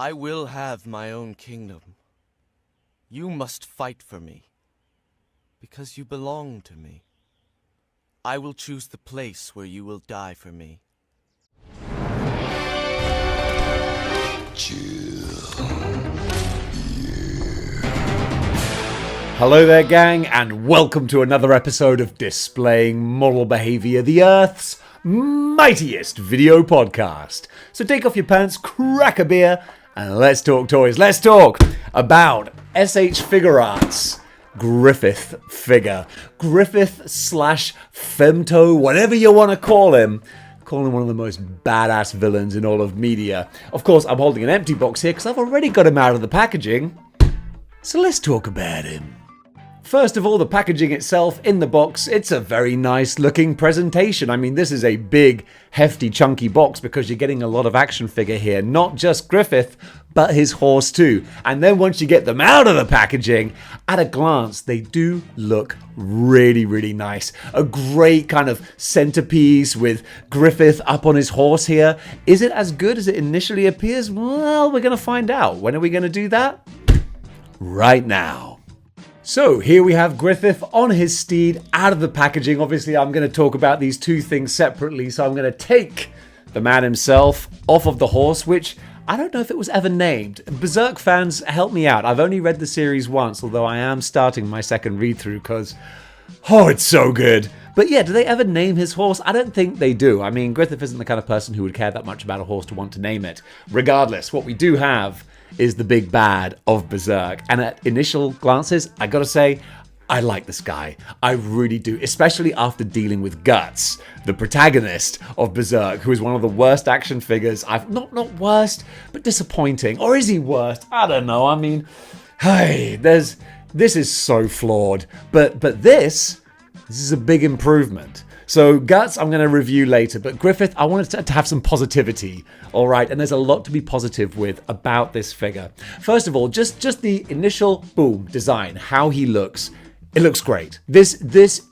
I will have my own kingdom. You must fight for me, because you belong to me. I will choose the place where you will die for me. Hello there, gang, and welcome to another episode of Displaying-Model-Behaviour, the Earth's mightiest video podcast. So take off your pants, crack a beer, and let's talk toys. Let's talk about SH Figuarts Griffith figure. Griffith / Femto, whatever you want to call him. Call him one of the most badass villains in all of media. Of course, I'm holding an empty box here because I've already got him out of the packaging. So let's talk about him. First of all, the packaging itself in the box, it's a very nice looking presentation. I mean, this is a big, hefty, chunky box because you're getting a lot of action figure here. Not just Griffith, but his horse too. And then once you get them out of the packaging, at a glance, they do look really, really nice. A great kind of centerpiece with Griffith up on his horse here. Is it as good as it initially appears? Well, we're going to find out. When are we going to do that? Right now. So here we have Griffith on his steed out of the packaging. Obviously, I'm going to talk about these two things separately. So I'm going to take the man himself off of the horse, which I don't know if it was ever named. Berserk fans, help me out. I've only read the series once, although I am starting my second read-through because, oh, it's so good. But yeah, do they ever name his horse? I don't think they do. I mean, Griffith isn't the kind of person who would care that much about a horse to want to name it. Regardless, what we do have is the big bad of Berserk. And at initial glances, I gotta say, I like this guy. I really do, especially after dealing with Guts, the protagonist of Berserk, who is one of the worst action figures I've, not worst, but disappointing. Or is he worst? I don't know. I mean, hey, this is so flawed. But this is a big improvement. So Guts, I'm going to review later, but Griffith, I wanted to have some positivity, all right? And there's a lot to be positive with about this figure. First of all, just the initial, boom, design, how he looks. It looks great. This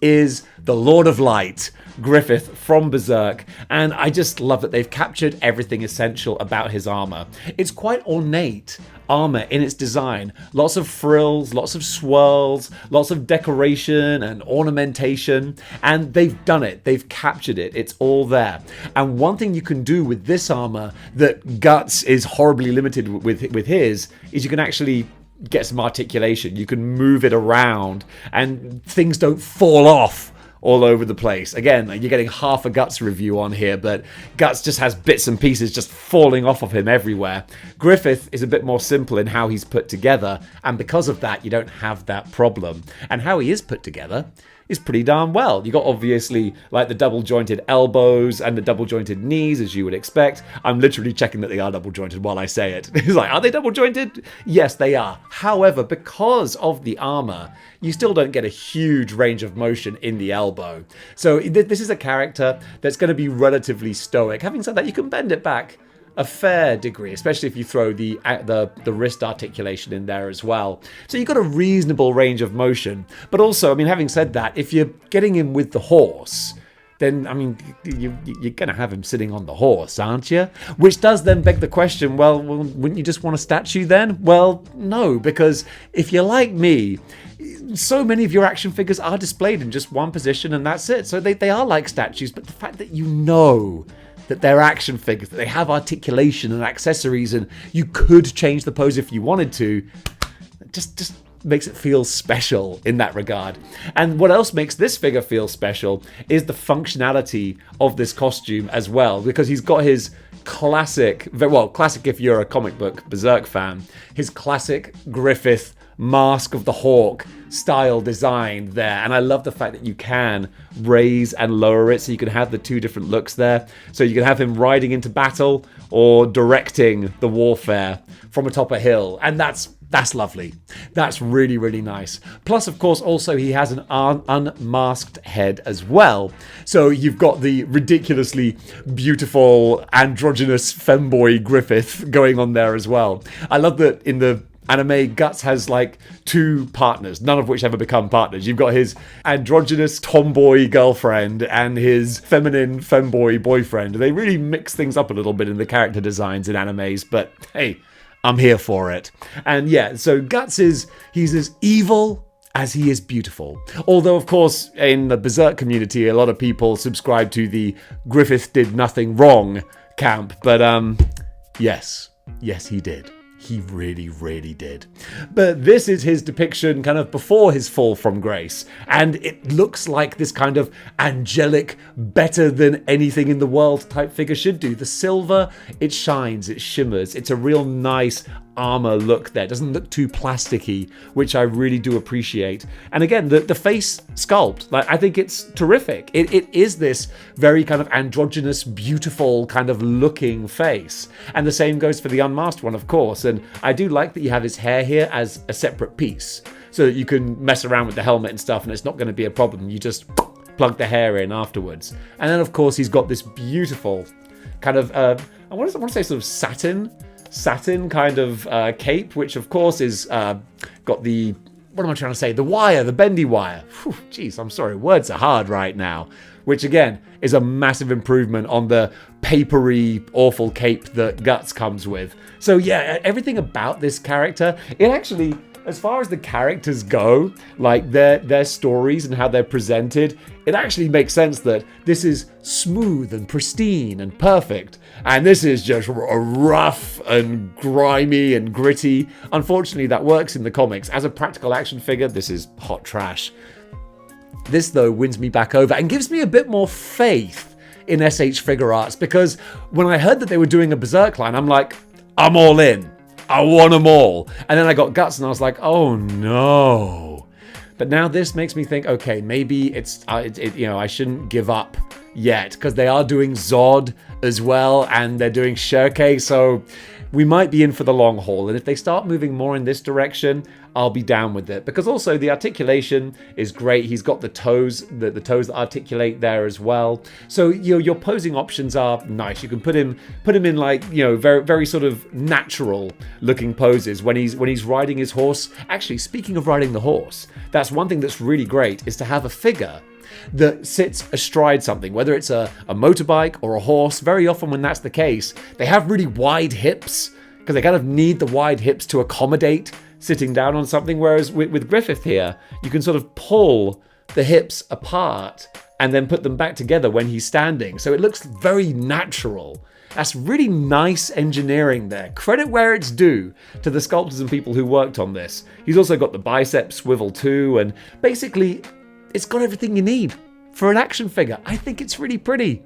is the Lord of Light, Griffith from Berserk, and I just love that they've captured everything essential about his armor. It's quite ornate armor in its design. Lots of frills, lots of swirls, lots of decoration and ornamentation, and they've done it. They've captured it. It's all there. And one thing you can do with this armor that Guts is horribly limited with his is you can actually get some articulation. You can move it around and things don't fall off all over the place. Again, you're getting half a Guts review on here, but Guts just has bits and pieces just falling off of him everywhere. Griffith is a bit more simple in how he's put together, and because of that, you don't have that problem. And how he is put together is pretty darn well. You got obviously like the double jointed elbows and the double jointed knees, as you would expect. I'm literally checking that they are double jointed while I say it. It's like, are they double jointed? Yes, they are. However, because of the armor, you still don't get a huge range of motion in the elbow. So this is a character that's going to be relatively stoic. Having said that, you can bend it back a fair degree, especially if you throw the wrist articulation in there as well. So you've got a reasonable range of motion. But also, I mean, having said that, if you're getting him with the horse, then, I mean, you're going to have him sitting on the horse, aren't you? Which does then beg the question, well, wouldn't you just want a statue then? Well, no, because if you're like me, so many of your action figures are displayed in just one position and that's it. So they are like statues, but the fact that you know that they're action figures, that they have articulation and accessories, and you could change the pose if you wanted to, just makes it feel special in that regard. And what else makes this figure feel special is the functionality of this costume as well, because he's got his classic if you're a comic book Berserk fan, his classic Griffith Mask of the Hawk style design there. And I love the fact that you can raise and lower it, so you can have the two different looks there. So you can have him riding into battle or directing the warfare from atop a hill, and that's lovely. That's really, really nice. Plus, of course, also he has an unmasked head as well. So you've got the ridiculously beautiful androgynous femboy Griffith going on there as well. I love that in the anime, Guts has like two partners, none of which ever become partners. You've got his androgynous tomboy girlfriend and his feminine femboy boyfriend. They really mix things up a little bit in the character designs in animes, but hey, I'm here for it. And yeah, so Guts he's as evil as he is beautiful. Although, of course, in the Berserk community, a lot of people subscribe to the Griffith did nothing wrong camp. But yes, he did. He really, really did. But this is his depiction kind of before his fall from grace. And it looks like this kind of angelic, better than anything in the world type figure should do. The silver, it shines, it shimmers. It's a real nice armor look there. It doesn't look too plasticky, which I really do appreciate. And again, the face sculpt, like, I think it's terrific. It is this very kind of androgynous, beautiful kind of looking face. And the same goes for the unmasked one, of course. And I do like that you have his hair here as a separate piece so that you can mess around with the helmet and stuff and it's not going to be a problem. You just plug the hair in afterwards. And then, of course, he's got this beautiful kind of, I want to say sort of satin kind of cape, which of course is got the, what am I trying to say? The wire, the bendy wire. Jeez, I'm sorry, words are hard right now. Which again is a massive improvement on the papery, awful cape that Guts comes with. So yeah, everything about this character, it actually, as far as the characters go, like their stories and how they're presented, it actually makes sense that this is smooth and pristine and perfect. And this is just rough and grimy and gritty. Unfortunately, that works in the comics. As a practical action figure, this is hot trash. This, though, wins me back over and gives me a bit more faith in SH Figuarts, because when I heard that they were doing a Berserk line, I'm like, I'm all in. I want them all. And then I got Guts and I was like, oh no. But now this makes me think, okay, maybe it's, I shouldn't give up yet, because they are doing Zod as well and they're doing Shirke, so we might be in for the long haul. And if they start moving more in this direction, I'll be down with it. Because also the articulation is great. He's got the toes, the toes that articulate there as well. So your posing options are nice. You can put him in like, very, very sort of natural looking poses when he's riding his horse. Actually, speaking of riding the horse, that's one thing that's really great, is to have a figure that sits astride something, whether it's a motorbike or a horse. Very often when that's the case, they have really wide hips because they kind of need the wide hips to accommodate sitting down on something. Whereas with Griffith here, you can sort of pull the hips apart and then put them back together when he's standing. So it looks very natural. That's really nice engineering there. Credit where it's due to the sculptors and people who worked on this. He's also got the bicep swivel too, and basically it's got everything you need for an action figure. I think it's really pretty.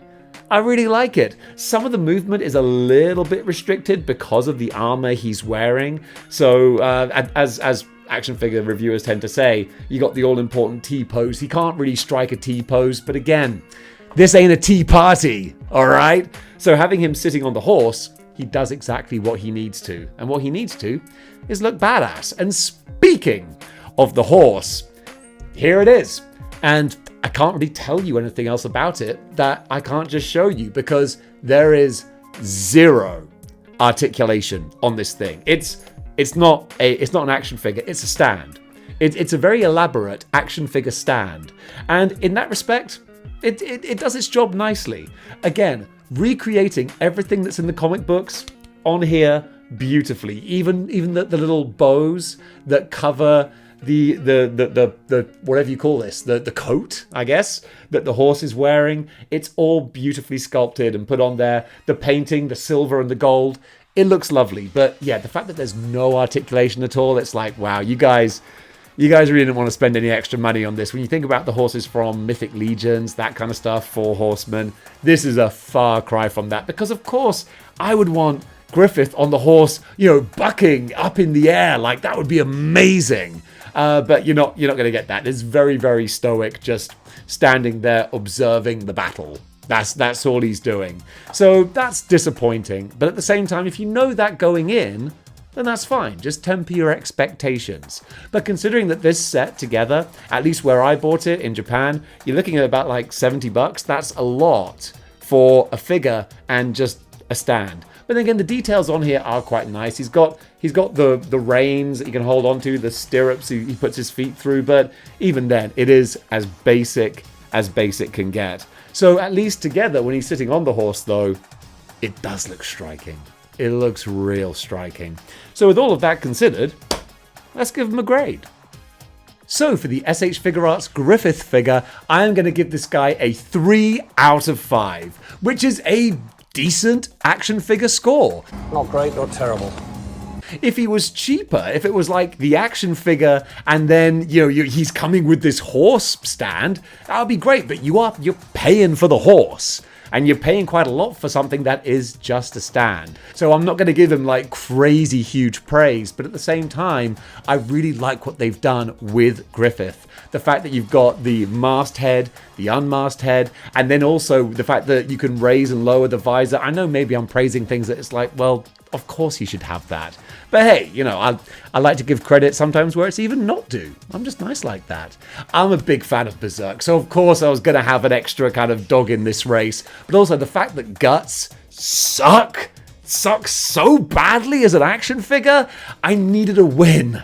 I really like it. Some of the movement is a little bit restricted because of the armor he's wearing. So as action figure reviewers tend to say, you got the all-important T-pose. He can't really strike a T-pose, but again, this ain't a tea party, all right? So having him sitting on the horse, he does exactly what he needs to. And what he needs to is look badass. And speaking of the horse, here it is. And I can't really tell you anything else about it that I can't just show you, because there is zero articulation on this thing. It's not an action figure, it's a stand. It's a very elaborate action figure stand. And in that respect, it does its job nicely. Again, recreating everything that's in the comic books on here beautifully. Even the little bows that cover the whatever you call this, the coat, I guess, that the horse is wearing. It's all beautifully sculpted and put on there. The painting, the silver and the gold, it looks lovely. But yeah, the fact that there's no articulation at all, it's like, wow, you guys really didn't want to spend any extra money on this. When you think about the horses from Mythic Legions, that kind of stuff, 4 Horsemen, this is a far cry from that. Because of course, I would want Griffith on the horse, bucking up in the air. Like, that would be amazing. But you're not going to get that. It's very, very stoic, just standing there observing the battle. That's all he's doing. So that's disappointing. But at the same time, if you know that going in, then that's fine. Just temper your expectations. But considering that this set together, at least where I bought it in Japan, you're looking at about like $70. That's a lot for a figure and just a stand. But then again, the details on here are quite nice. He's got the reins that he can hold onto, the stirrups he puts his feet through. But even then, it is as basic can get. So at least together, when he's sitting on the horse, though, it does look striking. It looks real striking. So with all of that considered, let's give him a grade. So for the SH Figuarts Griffith figure, I am going to give this guy a 3 out of 5, which is a decent action figure score. Not great or terrible. If he was cheaper, if it was like the action figure and then, he's coming with this horse stand, that would be great, but you're paying for the horse. And you're paying quite a lot for something that is just a stand. So I'm not going to give him like crazy huge praise, but at the same time, I really like what they've done with Griffith. The fact that you've got the masked head, the unmasked head, and then also the fact that you can raise and lower the visor. I know maybe I'm praising things that it's like, well, of course you should have that. But hey, I like to give credit sometimes where it's even not due. I'm just nice like that. I'm a big fan of Berserk, so of course I was going to have an extra kind of dog in this race. But also the fact that Guts sucks so badly as an action figure, I needed a win.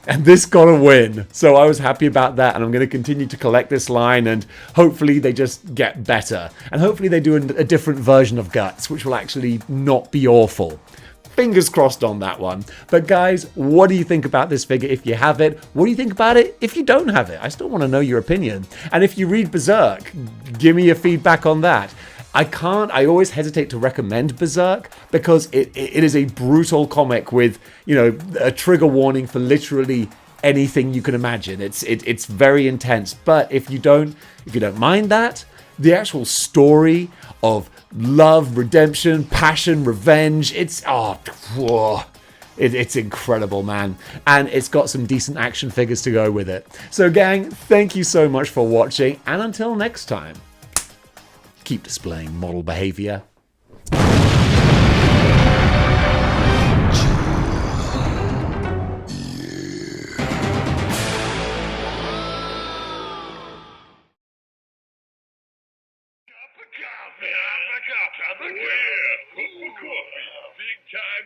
And this got a win. So I was happy about that, and I'm going to continue to collect this line, and hopefully they just get better. And hopefully they do a different version of Guts, which will actually not be awful. Fingers crossed on that one. But guys, what do you think about this figure if you have it? What do you think about it if you don't have it? I still want to know your opinion. And if you read Berserk, give me your feedback on that. I always hesitate to recommend Berserk because it is a brutal comic with, a trigger warning for literally anything you can imagine. It's very intense. But if you don't mind that, the actual story of love, redemption, passion, revenge, it's incredible, man. And it's got some decent action figures to go with it. So gang, thank you so much for watching, and until next time, keep displaying model behavior. Cup of coffee. Big time